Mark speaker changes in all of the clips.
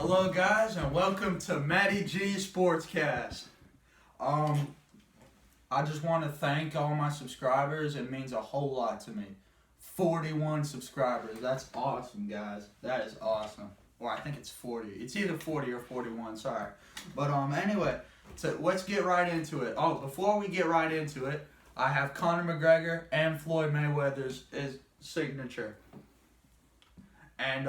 Speaker 1: Hello guys and welcome to Matty G Sportscast. I just want to thank all my subscribers. It means a whole lot to me. 41 subscribers. That's awesome, guys. That is awesome. Or I think it's 40. It's either 40 or 41, sorry. But anyway, so let's get right into it. Oh, before we get right into it, I have Conor McGregor and Floyd Mayweather's signature. And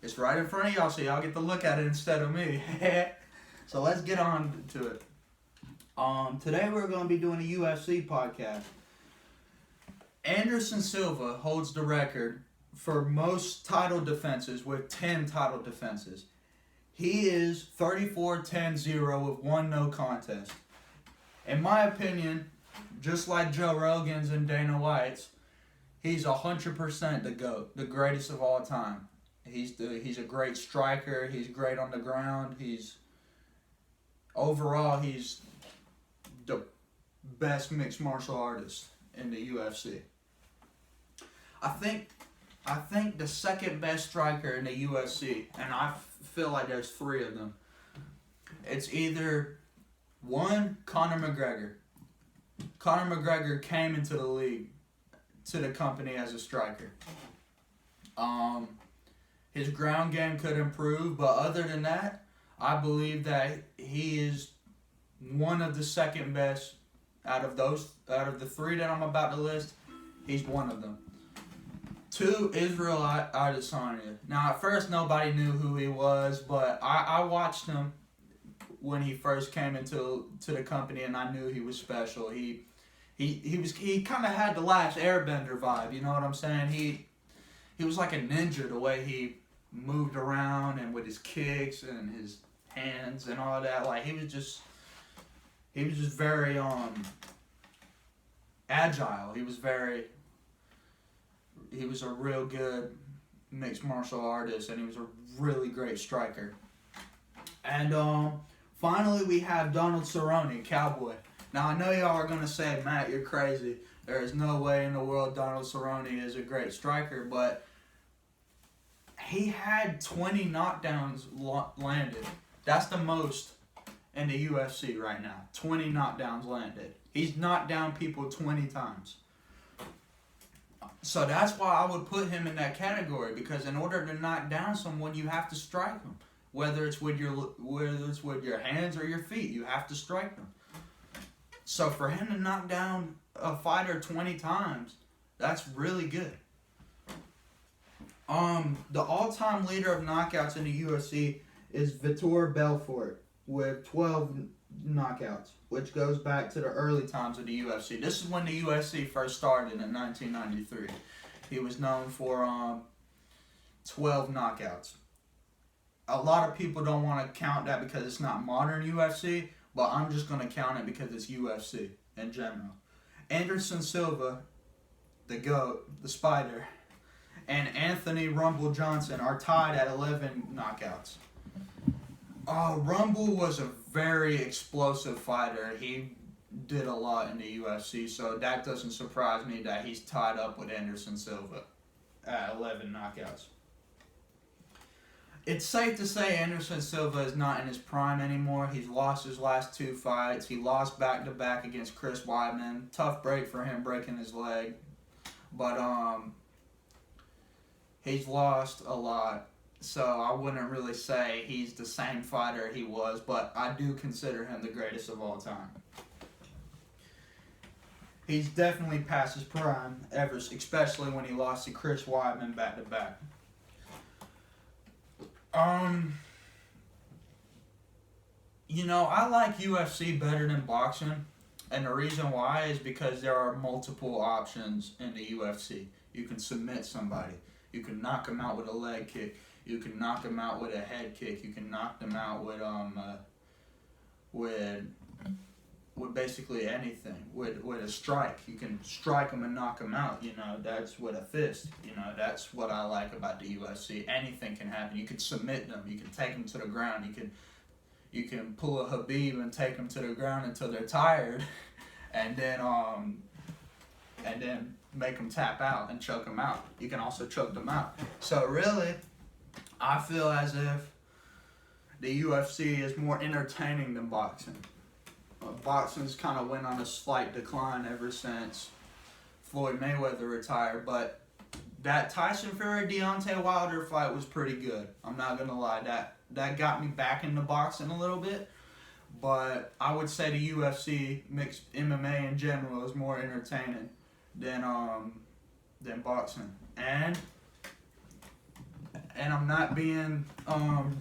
Speaker 1: it's right in front of y'all, so y'all get to look at it instead of me. So let's get on to it. Today we're going to be doing a UFC podcast. Anderson Silva holds the record for most title defenses with 10 title defenses. He is 34-10-0 with one no contest. In my opinion, just like Joe Rogan's and Dana White's, he's 100% the GOAT, the greatest of all time. He's a great striker. He's great on the ground. He's the best mixed martial artist in the UFC. I think the second best striker in the UFC, and I feel like there's three of them. It's either one, Conor McGregor. Conor McGregor came into the league, to the company as a striker. His ground game could improve, but other than that, I believe that he is one of the second best out of the three that I'm about to list. He's one of them. Two, Israel Adesanya. Now, at first, nobody knew who he was, but I watched him when he first came into the company, and I knew he was special. He kind of had the Last Airbender vibe. You know what I'm saying? He was like a ninja, the way he moved around and with his kicks and his hands and all that. Like he was just very agile. He was a real good mixed martial artist, and he was a really great striker. And finally we have Donald Cerrone, Cowboy. Now I know y'all are gonna say, Matt, you're crazy. There is no way in the world Donald Cerrone is a great striker, but he had 20 knockdowns landed. That's the most in the UFC right now. 20 knockdowns landed. He's knocked down people 20 times. So that's why I would put him in that category, because in order to knock down someone, you have to strike them. Whether it's with your hands or your feet, you have to strike them. So for him to knock down a fighter 20 times, that's really good. The all-time leader of knockouts in the UFC is Vitor Belfort with 12 knockouts, which goes back to the early times of the UFC. This is when the UFC first started in 1993. He was known for 12 knockouts. A lot of people don't want to count that because it's not modern UFC, but I'm just going to count it because it's UFC in general. Anderson Silva, the GOAT, the Spider, and Anthony Rumble Johnson are tied at 11 knockouts. Rumble was a very explosive fighter. He did a lot in the UFC, so that doesn't surprise me that he's tied up with Anderson Silva at 11 knockouts. It's safe to say Anderson Silva is not in his prime anymore. He's lost his last two fights. He lost back-to-back against Chris Weidman. Tough break for him, breaking his leg. But he's lost a lot. So I wouldn't really say he's the same fighter he was, but I do consider him the greatest of all time. He's definitely past his prime, especially when he lost to Chris Weidman back-to-back. I like UFC better than boxing, and the reason why is because there are multiple options in the UFC. You can submit somebody. You can knock them out with a leg kick. You can knock them out with a head kick. You can knock them out with basically anything. With a strike. You can strike them and knock them out. That's with a fist. That's what I like about the UFC. Anything can happen. You can submit them. You can take them to the ground. You can pull a Habib and take them to the ground until they're tired, and then make them tap out and choke them out. You can also choke them out. So really, I feel as if the UFC is more entertaining than boxing. Boxing's kind of went on a slight decline ever since Floyd Mayweather retired, but that Tyson Fury Deontay Wilder fight was pretty good. I'm not gonna lie, that got me back into boxing a little bit. But I would say the UFC mixed MMA in general is more entertaining than boxing. And I'm not being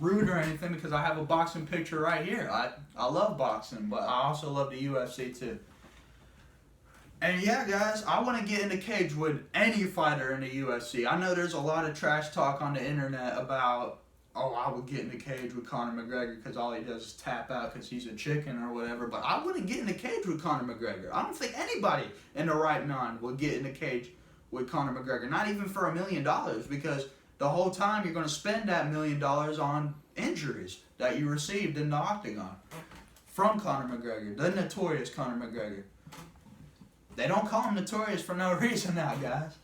Speaker 1: rude or anything because I have a boxing picture right here. I love boxing, but I also love the UFC too. And yeah, guys, I want to get in the cage with any fighter in the UFC. I know there's a lot of trash talk on the internet about, oh, I would get in the cage with Conor McGregor because all he does is tap out because he's a chicken or whatever. But I wouldn't get in the cage with Conor McGregor. I don't think anybody in their right mind would get in the cage with Conor McGregor. Not even for $1 million, because the whole time you're going to spend that $1 million on injuries that you received in the octagon from Conor McGregor, the notorious Conor McGregor. They don't call him notorious for no reason now, guys.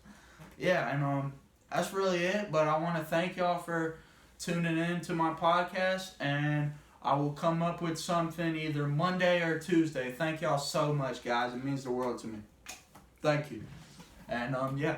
Speaker 1: Yeah, and that's really it. But I want to thank y'all for tuning in to my podcast, and I will come up with something either Monday or Tuesday. Thank y'all so much, guys. It means the world to me. Thank you. And yeah.